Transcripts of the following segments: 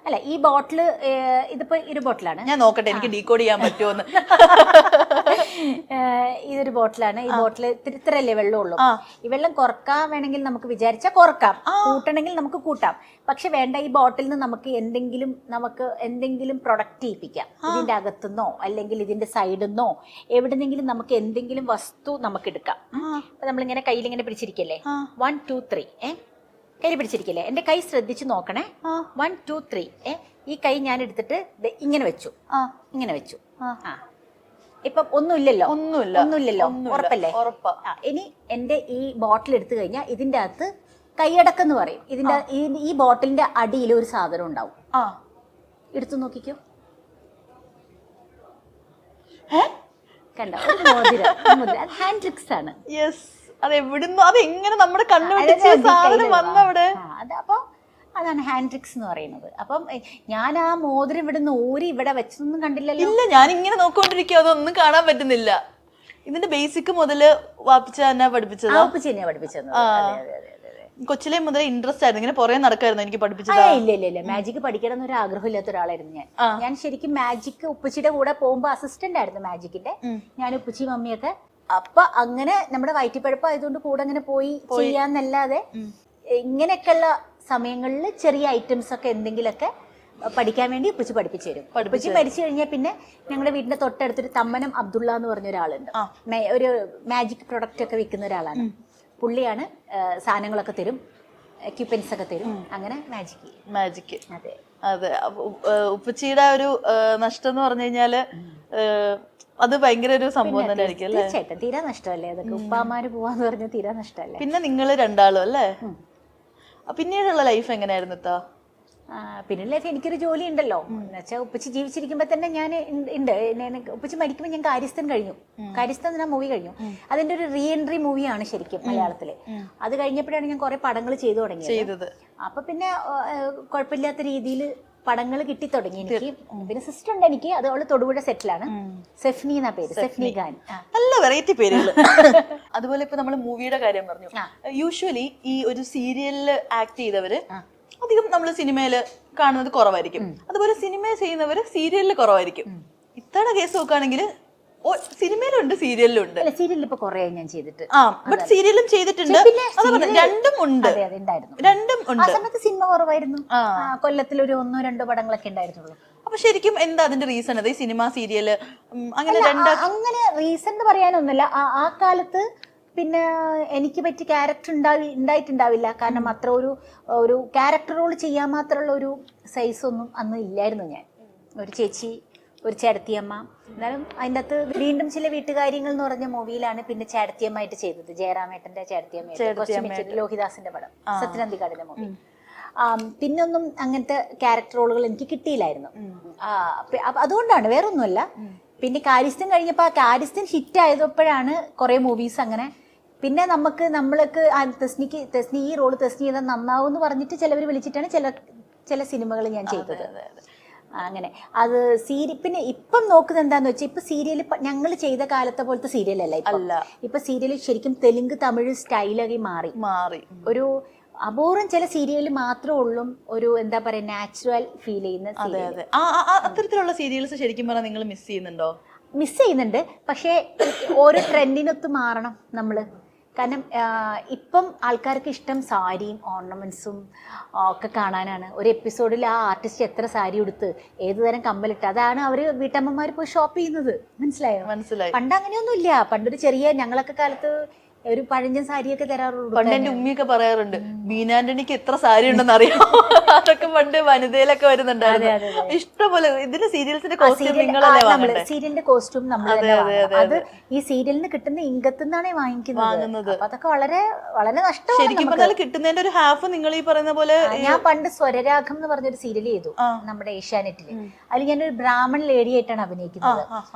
അല്ല ഈ ബോട്ടില് ഇതിപ്പോ ഇരു ബോട്ടിലാണ്. ഞാൻ നോക്കട്ടെ എനിക്ക് ഡീകോഡ് ചെയ്യാൻ പറ്റുമോന്ന്. ഇതൊരു ബോട്ടിലാണ്. ഈ ബോട്ടിൽ ഇത്രയല്ലേ വെള്ളമുള്ളൂ. ഈ വെള്ളം കുറക്കാൻ വേണമെങ്കിൽ നമുക്ക് വിചാരിച്ചാൽ കുറക്കാം, കൂട്ടണമെങ്കിൽ നമുക്ക് കൂട്ടാം. പക്ഷെ വേണ്ട, ഈ ബോട്ടിൽ നിന്ന് നമുക്ക് എന്തെങ്കിലും പ്രൊഡക്റ്റ് ചെയ്യിപ്പിക്കാം. ഇതിന്റെ അകത്തുനിന്നോ അല്ലെങ്കിൽ ഇതിന്റെ സൈഡിൽ നിന്നോ എവിടെന്നെങ്കിലും നമുക്ക് എന്തെങ്കിലും വസ്തു നമുക്ക് എടുക്കാം. അപ്പൊ നമ്മളിങ്ങനെ കയ്യിലിങ്ങനെ പിടിച്ചിരിക്കല്ലേ, 1 2 3 കയ്യിൽ പിടിച്ചിരിക്കില്ലേ, എന്റെ കൈ ശ്രദ്ധിച്ച് നോക്കണേ. 1 2 3 ഈ കൈ ഞാൻ എടുത്തിട്ട് ഇങ്ങനെ വെച്ചു, ഇങ്ങനെ വെച്ചു. ഇപ്പം ഒന്നുമില്ലല്ലോ, ഉറപ്പല്ലേ? ഇനി എന്റെ ഈ ബോട്ടിൽ എടുത്തു കഴിഞ്ഞാൽ ഇതിന്റെ അകത്ത് കൈയടക്കം എന്ന് പറയും. ഈ ബോട്ടിലിന്റെ അടിയിൽ ഒരു സാധനം ഉണ്ടാവും. എടുത്തു നോക്കിക്കോ, കണ്ടോ? ഹാൻഡ് ട്രിക്സ് ആണ്. അതെങ്ങനെ നമ്മുടെ കണ്ണുപിടിച്ച് സാധനം വന്നവിടെ. അപ്പൊ അതാണ് ഹാൻഡ് ട്രിക്സ് എന്ന് പറയുന്നത്. അപ്പം ഞാൻ ആ മോതിരം ഇവിടുന്ന് ഊരി ഇവിടെ വെച്ചതൊന്നും കണ്ടില്ലല്ലോ. ഇല്ല, ഞാൻ ഇങ്ങനെ നോക്കിക്കൊണ്ടിരിക്കും, അതൊന്നും കാണാൻ പറ്റുന്നില്ല. ഇതിന്റെ ബേസിക് മുതല് വാപ്പിച്ച തന്നെ പഠിപ്പിച്ചത്? വാപ്പിച്ച തന്നെയാ പഠിപ്പിച്ചത്. കൊച്ചിലെ മുതൽ ഇൻട്രസ്റ്റ് ആയിരുന്നു, ഇങ്ങനെ പുറകെ നടക്കായിരുന്നു എനിക്ക് പഠിപ്പിച്ചത്? ഇല്ല, മാജിക് പഠിക്കണം എന്നൊരു ആഗ്രഹം ഇല്ലാത്ത ഒരാളായിരുന്നു ഞാൻ. ഞാൻ ശരിക്കും മാജിക് ഉപ്പച്ചിയുടെ കൂടെ പോകുമ്പോ അസിസ്റ്റന്റ് ആയിരുന്നു മാജിക്കിന്റെ. ഞാൻ ഉപ്പച്ചി മമ്മിയൊക്കെ. അപ്പൊ അങ്ങനെ നമ്മുടെ വയറ്റിപ്പഴപ്പം ആയതുകൊണ്ട് കൂടെ അങ്ങനെ പോയി ചെയ്യാന്നല്ലാതെ ഇങ്ങനെയൊക്കെയുള്ള സമയങ്ങളിൽ ചെറിയ ഐറ്റംസ് ഒക്കെ എന്തെങ്കിലുമൊക്കെ പഠിക്കാൻ വേണ്ടി ഉപ്പച്ചി പഠിപ്പിച്ചു തരും. ഉപ്പച്ചി മരിച്ചു കഴിഞ്ഞാൽ പിന്നെ ഞങ്ങളുടെ വീടിന്റെ തൊട്ടടുത്തൊരു തമ്മനം അബ്ദുള്ള എന്ന് പറഞ്ഞ ഒരാളുണ്ട്. ഒരു മാജിക് പ്രൊഡക്റ്റ് ഒക്കെ വിൽക്കുന്ന ഒരാളാണ്. പുള്ളിയാണ് സാധനങ്ങളൊക്കെ തരും, എക്യുപ്മെന്റ്സ് ഒക്കെ തരും. അങ്ങനെ മാജിക്. അതെ അതെ. ഉപ്പച്ചിയുടെ ഒരു നഷ്ടം എന്ന് പറഞ്ഞു കഴിഞ്ഞാല് അത് ഭയങ്കര ഒരു സംഭവം തന്നെ ആയിരിക്കും അല്ലേ? തീർച്ചയായിട്ടും തീരാ നഷ്ടമല്ലേ അതൊക്കെ. ഉപ്പാമാര് പോവാന്ന് പറഞ്ഞാൽ തീരാ നഷ്ടമല്ലേ. പിന്നെ നിങ്ങള് രണ്ടാളും അല്ലേ? പിന്നീടുള്ള ലൈഫ് എങ്ങനെയായിരുന്നു? പിന്നെ ലൈഫ് എനിക്കൊരു ജോലി ഉണ്ടല്ലോ എന്ന് വെച്ചാൽ ഉപ്പച്ചി ജീവിച്ചിരിക്കുമ്പോ തന്നെ ഞാൻ ഉണ്ട്. ഉപ്പച്ചി മരിക്കുമ്പോൾ ഞാൻ കാര്യസ്ഥൻ കഴിഞ്ഞു. കാര്യസ്ഥൻ എന്ന മൂവി കഴിഞ്ഞു. അതിന്റെ ഒരു റീ എൻട്രി മൂവിയാണ് ശരിക്കും മലയാളത്തില്. അത് കഴിഞ്ഞപ്പോഴാണ് ഞാൻ കുറെ പടങ്ങൾ ചെയ്തു തുടങ്ങിയത്. അപ്പൊ പിന്നെ കുഴപ്പമില്ലാത്ത രീതിയിൽ പടങ്ങൾ കിട്ടി തുടങ്ങി എനിക്ക്. പിന്നെ സിസ്റ്റർ ഉണ്ട് എനിക്ക്, അത് അവള് തൊടുപുഴ സെറ്റിലാണ്. സെഫ്നി എന്നാ പേര്, സെഫ്നി ഖാൻ. നല്ല വെറൈറ്റി പേരുകൾ. അതുപോലെ ഇപ്പൊ നമ്മള് മൂവിയുടെ കാര്യം പറഞ്ഞു. യൂഷ്വലി ഈ ഒരു സീരിയലില് ആക്ട് ചെയ്തവര് അധികം നമ്മള് സിനിമയില് കാണുന്നത് കുറവായിരിക്കും. അതുപോലെ സിനിമ ചെയ്യുന്നവര് സീരിയലില് കുറവായിരിക്കും. ഇത്തവണ കേസ് നോക്കുകയാണെങ്കിൽ സിനിമയിലുണ്ട് സീരിയലിലുണ്ട്. സീരിയലിൽ ഇപ്പൊ കുറെ ഞാൻ ചെയ്തിട്ട്, ബട്ട് സീരിയലും ചെയ്തിട്ടുണ്ട്. രണ്ടും ഉണ്ട്. രണ്ടും ഉണ്ട്. ആ സമയത്ത് സിനിമ കുറവായിരുന്നു. കൊല്ലത്തിൽ ഒരു 1-2 പടങ്ങളൊക്കെ ഉണ്ടായിരുന്നുള്ളൂ. അപ്പൊ ശരിക്കും എന്താ അതിന്റെ റീസൺ? അത് ഈ സിനിമ സീരിയല് അങ്ങനെ അങ്ങനെ റീസൺ എന്ന് പറയാനൊന്നുമില്ല. ആ കാലത്ത് പിന്നെ എനിക്ക് പറ്റിയ ക്യാരക്ടർ ഉണ്ടായിട്ടുണ്ടാവില്ല. കാരണം അത്ര ഒരു ക്യാരക്ടർ റോൾ ചെയ്യാൻ മാത്രമുള്ള ഒരു സൈസ് ഒന്നും അന്ന് ഇല്ലായിരുന്നു. ഞാൻ ഒരു ചേച്ചി, ഒരു ചേട്ടത്തിയമ്മ. എന്നാലും അതിൻ്റെ അകത്ത് വീണ്ടും ചില വീട്ടുകാര്യങ്ങൾ എന്ന് പറഞ്ഞ മൂവിയിലാണ് പിന്നെ ചേട്ടത്തിയമ്മയായിട്ട് ചെയ്തത്. ജയറാമേട്ടന്റെ ചേട്ടത്തിയമ്മ, ലോഹിദാസിന്റെ പടം, സത്യനന്ദിക്കാടിന്റെ മൂവി. പിന്നൊന്നും അങ്ങനത്തെ ക്യാരക്ടർ റോളുകൾ എനിക്ക് കിട്ടിയില്ലായിരുന്നു. അതുകൊണ്ടാണ്, വേറൊന്നുമല്ല. പിന്നെ കാര്യസ്ഥൻ കഴിഞ്ഞപ്പോൾ ആ കാര്യസ്ഥൻ ഹിറ്റ് ആയപ്പോഴാണ് കുറെ മൂവീസ് അങ്ങനെ. പിന്നെ നമ്മൾക്ക് തെസ്നി ഈ റോള് തെസ്നി ചെയ്താൽ നന്നാവും എന്ന് പറഞ്ഞിട്ട് ചിലവർ വിളിച്ചിട്ടാണ് ചില സിനിമകൾ ഞാൻ ചെയ്തത്. അങ്ങനെ അത് പിന്നെ ഇപ്പം നോക്കുന്നത് എന്താന്ന് വെച്ചാൽ ഇപ്പൊ സീരിയൽ ഞങ്ങൾ ചെയ്ത കാലത്തെ പോലത്തെ സീരിയലല്ല ഇപ്പൊ സീരിയൽ ശരിക്കും തെലുങ്ക് തമിഴ് സ്റ്റൈലായി മാറി. ഒരു അപൂർവം ചില സീരിയലിൽ മാത്രമേ ഉള്ളൂ ഒരു എന്താ പറയാ നാച്ചുറൽ ഫീൽ ചെയ്യുന്ന. അത്തരത്തിലുള്ള സീരിയൽസ് ശരിക്കും പറഞ്ഞാൽ നിങ്ങൾ മിസ് ചെയ്യുന്നുണ്ട്. പക്ഷേ ഓരോ ട്രെൻഡിനൊത്ത് മാറണം നമ്മള്. കാരണം ഇപ്പം ആൾക്കാർക്ക് ഇഷ്ടം സാരിയും ഓർണമെന്റ്സും ഒക്കെ കാണാനാണ്. ഒരു എപ്പിസോഡിൽ ആ ആർട്ടിസ്റ്റ് എത്ര സാരി ഉടുത്ത് ഏതുതരം കമ്മലിട്ട് അതാണ് അവര് വീട്ടമ്മമാര് പോയി ഷോപ്പ് ചെയ്യുന്നത്. മനസ്സിലായി? പണ്ട് അങ്ങനെയൊന്നും ഇല്ല. പണ്ടൊരു ചെറിയ ഞങ്ങളൊക്കെ കാലത്ത് ഒരു പഴഞ്ചൻ സാരിയൊക്കെ തരാറുണ്ട്. പണ്ട് എന്റെ ഉമ്മയൊക്കെ പറയാറുണ്ട് ബീനാന്റണിക്ക് എത്ര സാരി ഉണ്ടെന്ന് അറിയാം. അതൊക്കെ പണ്ട് വനിതയിലൊക്കെ വരുന്നുണ്ടായിരുന്നു. ഇഷ്ടംപോലെ ഇതിന്റെ സീരിയൽസിന്റെ കോസ്റ്റ്യൂം സീരിയലിന്റെ കോസ്റ്റ്യൂം അത് ഈ സീരിയലിന് കിട്ടുന്ന ഇൻകത്തുനിന്നാണ് വാങ്ങിക്കുന്നത്. അതൊക്കെ വളരെ വളരെ നഷ്ടമാണ്. ശരിക്കും പറഞ്ഞാൽ കിട്ടുന്നതിന്റെ ഒരു ഹാഫ് നിങ്ങൾ ഈ പറയുന്ന പോലെ. ഞാൻ പണ്ട് സ്വരരാഗം എന്ന് പറഞ്ഞൊരു സീരിയൽ ചെയ്തു നമ്മുടെ ഏഷ്യാനെറ്റില്. അതിൽ ഞാനൊരു ബ്രാഹ്മൺ ലേഡി ആയിട്ടാണ് അഭിനയിക്കുന്നത്.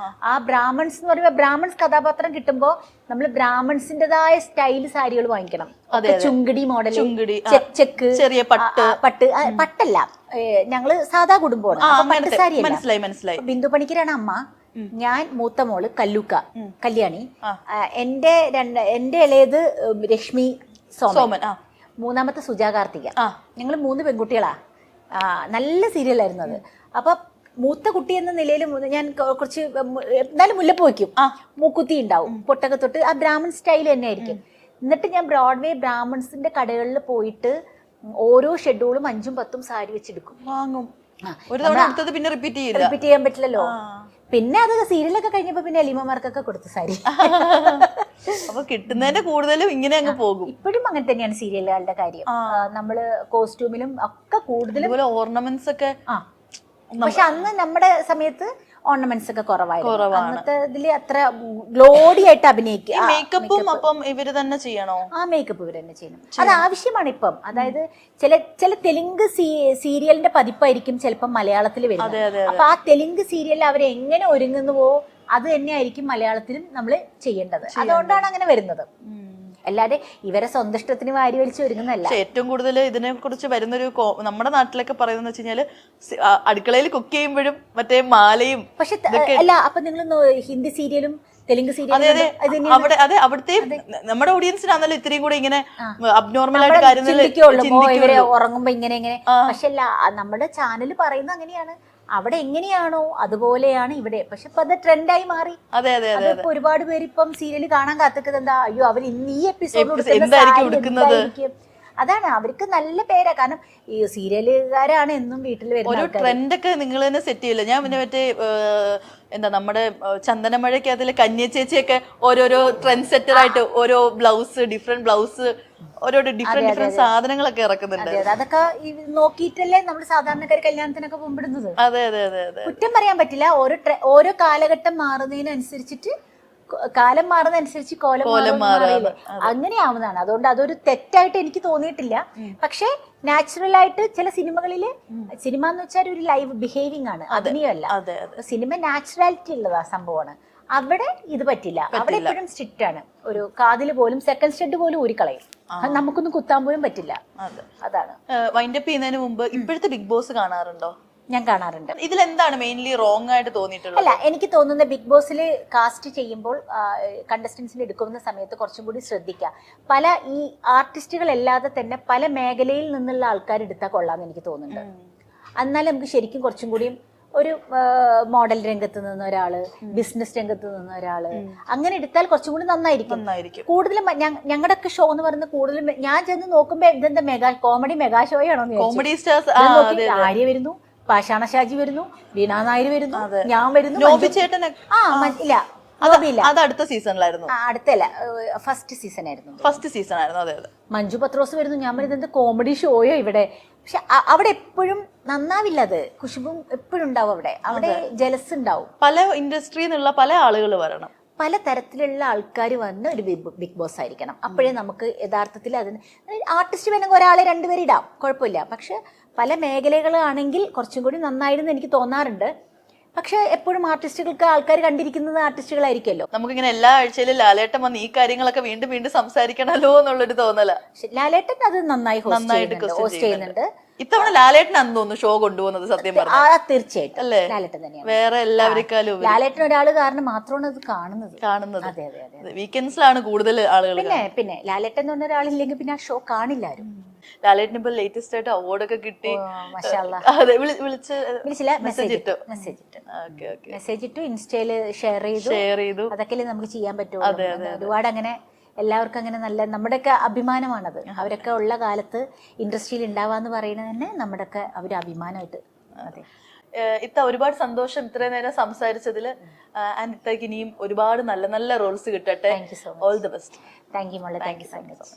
ആ ബ്രാഹ്മൺസ് എന്ന് പറയുമ്പോൾ ബ്രാഹ്മൺസ് കഥാപാത്രം കിട്ടുമ്പോ നമ്മൾ ബ്രാഹ്മൺസിന്റേതായ സ്റ്റൈല് സാരികൾ വാങ്ങിക്കണം. ചുങ്കടി മോഡൽ, ചെക്ക്, ചെറിയ പട്ടല്ല, ഞങ്ങള് സാധാ കുടുംബമാണ്. മനസ്സിലായി. ബിന്ദു പണിക്കരാണ് അമ്മ. ഞാൻ മൂത്ത മോള് കല്യാണി. എന്റെ ഇളയത് രശ്മി സോമൻ, മൂന്നാമത്തെ സുജാ കാർത്തിക. ഞങ്ങള് 3 പെൺകുട്ടികളാ. നല്ല സീരിയലായിരുന്നു അത്. അപ്പൊ മൂത്ത കുട്ടി എന്ന നിലയിൽ ഞാൻ കുറച്ച് എന്തായാലും മുല്ലപ്പ് വയ്ക്കും, മൂക്കുത്തി ഉണ്ടാവും, പൊട്ടൊക്കെ തൊട്ട് ആ ബ്രാഹ്മൺ സ്റ്റൈൽ തന്നെ ആയിരിക്കും. എന്നിട്ട് ഞാൻ ബ്രോഡ്വേ ബ്രാഹ്മൺസിന്റെ കടകളിൽ പോയിട്ട് ഓരോ ഷെഡ്യൂളും 5ഉം 10ഉം സാരി വെച്ചെടുക്കും, വാങ്ങും. ഒരു തവണ എടുത്തത് പിന്നെ റിപ്പീറ്റ് ചെയ്യാൻ പറ്റില്ലല്ലോ. പിന്നെ അത് സീരിയലൊക്കെ കഴിഞ്ഞപ്പോ പിന്നെ എലിമമാർക്കൊക്കെ കൊടുത്തു സാരി. അപ്പൊ കിട്ടുന്നതിന്റെ കൂടുതലും ഇങ്ങനെ അങ്ങ് പോകും. ഇപ്പോഴും അങ്ങനെ തന്നെയാണ് സീരിയലുകളുടെ കാര്യം. നമ്മള് കോസ്റ്റ്യൂമിലും ഒക്കെ കൂടുതലും ഓർണമെന്റ്സ് ഒക്കെ. പക്ഷെ അന്ന് നമ്മുടെ സമയത്ത് ഓർണമെന്റ്സ് ഒക്കെ കുറവായിരുന്നു. അന്നത്തെ ഇതില് അത്ര ഗ്ലോഡി ആയിട്ട് അഭിനയിക്കുക. മേക്കപ്പും അപ്പം ഇവര് തന്നെ ചെയ്യണോ? ആ മേക്കപ്പ് ഇവര് തന്നെ ചെയ്യണം. അത് ആവശ്യമാണ് ഇപ്പം. അതായത് ചില തെലുങ്ക് സീരിയലിന്റെ പതിപ്പായിരിക്കും ചിലപ്പോൾ മലയാളത്തിൽ വരുന്നത്. അപ്പൊ ആ തെലുങ്ക് സീരിയലിൽ അവർ എങ്ങനെ ഒരുങ്ങുന്നുവോ അത് തന്നെയായിരിക്കും മലയാളത്തിലും നമ്മൾ ചെയ്യേണ്ടത്. അതുകൊണ്ടാണ് അങ്ങനെ വരുന്നത്. അല്ലാതെ ഇവരെ സ്വന്തം ഇഷ്ടത്തിന് വാരി വലിച്ച് ഒരുങ്ങുന്നല്ല. ഏറ്റവും കൂടുതൽ ഇതിനെ കുറിച്ച് വരുന്നൊരു നമ്മുടെ നാട്ടിലൊക്കെ പറയുന്നത് വെച്ച് കഴിഞ്ഞാല് അടുക്കളയിൽ കുക്ക് ചെയ്യുമ്പോഴും മറ്റേ മാലയും. പക്ഷെ അല്ല, അപ്പൊ നിങ്ങൾ ഹിന്ദി സീരിയലും തെലുങ്ക് സീരിയലും അവിടുത്തെ നമ്മുടെ ഓഡിയൻസിനാണല്ലോ ഇത്രയും കൂടെ ഇങ്ങനെ അബ്നോർമൽ ആയിട്ട് കാര്യങ്ങൾ ഇവരെ ഉറങ്ങുമ്പോ ഇങ്ങനെ. പക്ഷെ അല്ല, നമ്മുടെ ചാനൽ പറയുന്നത് അങ്ങനെയാണ്. അവിടെ എങ്ങനെയാണോ അതുപോലെയാണ് ഇവിടെ. പക്ഷെ ഇപ്പൊ അത് ട്രെൻഡായി മാറി. അതിപ്പോ ഒരുപാട് പേര് ഇപ്പം സീരിയൽ കാണാൻ കാത്തിക്കുന്നത് എന്താ, അയ്യോ അവർ ഇന്ന് ഈ എപ്പിസോഡ് എന്തായിരിക്കും. അതാണ് അവർക്ക് നല്ല പേരാ. കാരണം ഈ സീരിയലുകാരാണ് എന്നും വീട്ടിൽ വരുന്നത്. ഒരു ട്രെൻഡൊക്കെ നിങ്ങൾ തന്നെ സെറ്റ് ചെയ്യില്ല. ഞാൻ പിന്നെ മറ്റേ എന്താ നമ്മുടെ ചന്ദനമഴയ്ക്ക് അതിൽ കന്യ ചേച്ചിയൊക്കെ ഓരോരോ ട്രെൻഡ് സെറ്റർ ആയിട്ട് ഓരോ ബ്ലൗസ്, ഡിഫറെന്റ് ബ്ലൗസ്, ഓരോ ഡിഫറെന്റ് സാധനങ്ങളൊക്കെ ഇറക്കുന്നുണ്ട്. അതൊക്കെ നോക്കിയിട്ടല്ലേ നമ്മൾ സാധാരണക്കാർ കല്യാണത്തിനൊക്കെ പോകുമ്പോഴുന്നത്. അതെ. കുറ്റം പറയാൻ പറ്റില്ല. ഓരോ കാലഘട്ടം മാറുന്നതിനനുസരിച്ചിട്ട് കാലം മാറുന്നതനുസരിച്ച് കോലം മാറിയില്ലേ, അങ്ങനെയാവുന്നതാണ്. അതുകൊണ്ട് അതൊരു തെറ്റായിട്ട് എനിക്ക് തോന്നിയിട്ടില്ല. പക്ഷെ നാച്ചുറൽ ആയിട്ട് ചില സിനിമകളില്, സിനിമ എന്ന് വെച്ചാൽ ഒരു ലൈവ് ബിഹേവിംഗ് ആണ്, അഭിനയമല്ല. സിനിമ നാച്ചുറാലിറ്റി ഉള്ളതാ സംഭവമാണ്. അവിടെ ഇത് പറ്റില്ല. അവിടെ എപ്പോഴും സ്ട്രിക്റ്റ് ആണ്. ഒരു കാതില് പോലും സെക്കൻഡ് സ്റ്റഡ് പോലും ഊരിക്കളയും. നമുക്കൊന്നും കുത്താൻ പോലും പറ്റില്ല. അതാണ്. വൈൻഡപ്പ് ചെയ്യുന്നതിന് മുമ്പ് ഇപ്പോഴത്തെ ബിഗ് ബോസ് കാണാറുണ്ടോ? ഞാൻ കാണാറുണ്ട്. ഇതിലെന്താണ് മെയിൻലി റോങ് ആയിട്ട് തോന്നിയിട്ടുള്ളത്? അല്ല, എനിക്ക് തോന്നുന്ന ബിഗ് ബോസിൽ കാസ്റ്റ് ചെയ്യുമ്പോൾ കണ്ടസ്റ്റൻസിന് എടുക്കുന്ന സമയത്ത് കുറച്ചും കൂടി ശ്രദ്ധിക്കുക. പല ഈ ആർട്ടിസ്റ്റുകളല്ലാതെ തന്നെ പല മേഖലയിൽ നിന്നുള്ള ആൾക്കാർ എടുത്താൽ കൊള്ളാമെന്ന് എനിക്ക് തോന്നുന്നുണ്ട്. എന്നാലും നമുക്ക് ശരിക്കും കുറച്ചും കൂടിയും ഒരു മോഡൽ രംഗത്ത് നിന്ന് ഒരാള്, ബിസിനസ് രംഗത്ത് നിന്ന് ഒരാള്, അങ്ങനെ എടുത്താൽ കുറച്ചും കൂടി നന്നായിരിക്കും. കൂടുതലും ഞങ്ങളുടെ ഒക്കെ ഷോ എന്ന് പറയുന്നത് കൂടുതലും ഞാൻ ചെന്ന് നോക്കുമ്പോ ഇതെന്താ കോമഡി മെഗാ ഷോ ആണോ? കോമഡി സ്റ്റാർസ് ആര്യ വരുന്നു, പാഷാണ ഷാജി വരുന്നു, വീണ നായർ വരുന്നു, ഞാൻ വരുന്നു. ഇല്ല, അത് അടുത്ത സീസണിലായിരുന്നു. അടുത്തല്ല, ഫസ്റ്റ് സീസൺ ആയിരുന്നു. അതെ. മഞ്ജു പത്രോസ് വരുന്നു. ഞാൻ പറയുന്നത് എന്ത് കോമഡി ഷോയോ ഇവിടെ. പക്ഷെ അവിടെ എപ്പോഴും നന്നാവില്ല. അത് കുശുബും എപ്പോഴും ഉണ്ടാവും. അവിടെ ജലസ് ഉണ്ടാവും. പല ഇൻഡസ്ട്രിയിൽ നിന്നുള്ള പല ആളുകൾ വരണം. പല തരത്തിലുള്ള ആൾക്കാർ വന്ന് ഒരു ബിഗ് ബോസ് ആയിരിക്കണം. അപ്പോഴേ നമുക്ക് യഥാർത്ഥത്തിൽ അതിന് ആർട്ടിസ്റ്റ് വേണമെങ്കിൽ ഒരാളെ രണ്ടുപേരും ഇടാം, കുഴപ്പമില്ല. പക്ഷെ പല മേഖലകളാണെങ്കിൽ കുറച്ചും കൂടി നന്നായിരുന്നു എനിക്ക് തോന്നാറുണ്ട്. പക്ഷെ എപ്പോഴും ആർട്ടിസ്റ്റുകൾക്ക് ആൾക്കാർ കണ്ടിരിക്കുന്നത് ആർട്ടിസ്റ്റുകളായിരിക്കുമല്ലോ. നമുക്കിങ്ങനെ എല്ലാ ആഴ്ചയിലും ലാലേട്ടൻ വന്ന് ഈ കാര്യങ്ങളൊക്കെ വീണ്ടും വീണ്ടും സംസാരിക്കണല്ലോ എന്നുള്ളൊരു തോന്നല. ലാലേട്ടൻ അത് നന്നായി ഹോസ്റ്റ് ചെയ്യുന്നുണ്ട്. ഇത്തവണ ലാലേട്ടനാന്ന് തോന്നുന്നു ഷോ കൊണ്ടുപോകുന്നത്. സത്യം പറഞ്ഞാൽ തീർച്ചയായിട്ടും അല്ലേ, ലാലേട്ടൻ തന്നെയാണ്. വേറെ എല്ലാവരെക്കാളും ലാലേട്ടൻ ഒരാള് കാരണം മാത്രമാണ് അത് കാണുന്നത്. വീക്കെൻഡ്സിലാണ് കൂടുതൽ ആളുകൾ. പിന്നെ ലാലേട്ടൻ എന്ന് പറഞ്ഞ ഒരാളില്ലെങ്കിൽ പിന്നെ ആ ഷോ കാണില്ല ആരും. ലാലേട്ടന് ഇപ്പൊ ലേറ്റസ്റ്റ് ആയിട്ട് അവാർഡൊക്കെ കിട്ടി. വിളിച്ചില്ല, മെസ്സേജ് ഇട്ടു, ഇൻസ്റ്റയില് ഷെയർ ചെയ്തു. അതൊക്കെ നമുക്ക് ചെയ്യാൻ പറ്റുമോ? ഒരുപാട് അങ്ങനെ എല്ലാവർക്കും അങ്ങനെ നല്ല, നമ്മുടെയൊക്കെ അഭിമാനമാണത്. അവരൊക്കെ ഉള്ള കാലത്ത് ഇൻഡസ്ട്രിയിൽ ഉണ്ടാവാന്ന് പറയുന്നത് തന്നെ നമ്മുടെയൊക്കെ ഒരു അഭിമാനമായിട്ട്. അതെ. ഇത്ത ഒരുപാട് സന്തോഷം ഇത്രയും നേരം സംസാരിച്ചതിൽ. ആൻഡ് ഇത്തക്ക് ഇനിയും ഒരുപാട് നല്ല നല്ല റോൾസ് കിട്ടട്ടെ. All the best. Thank you മോളെ. Thank you so much.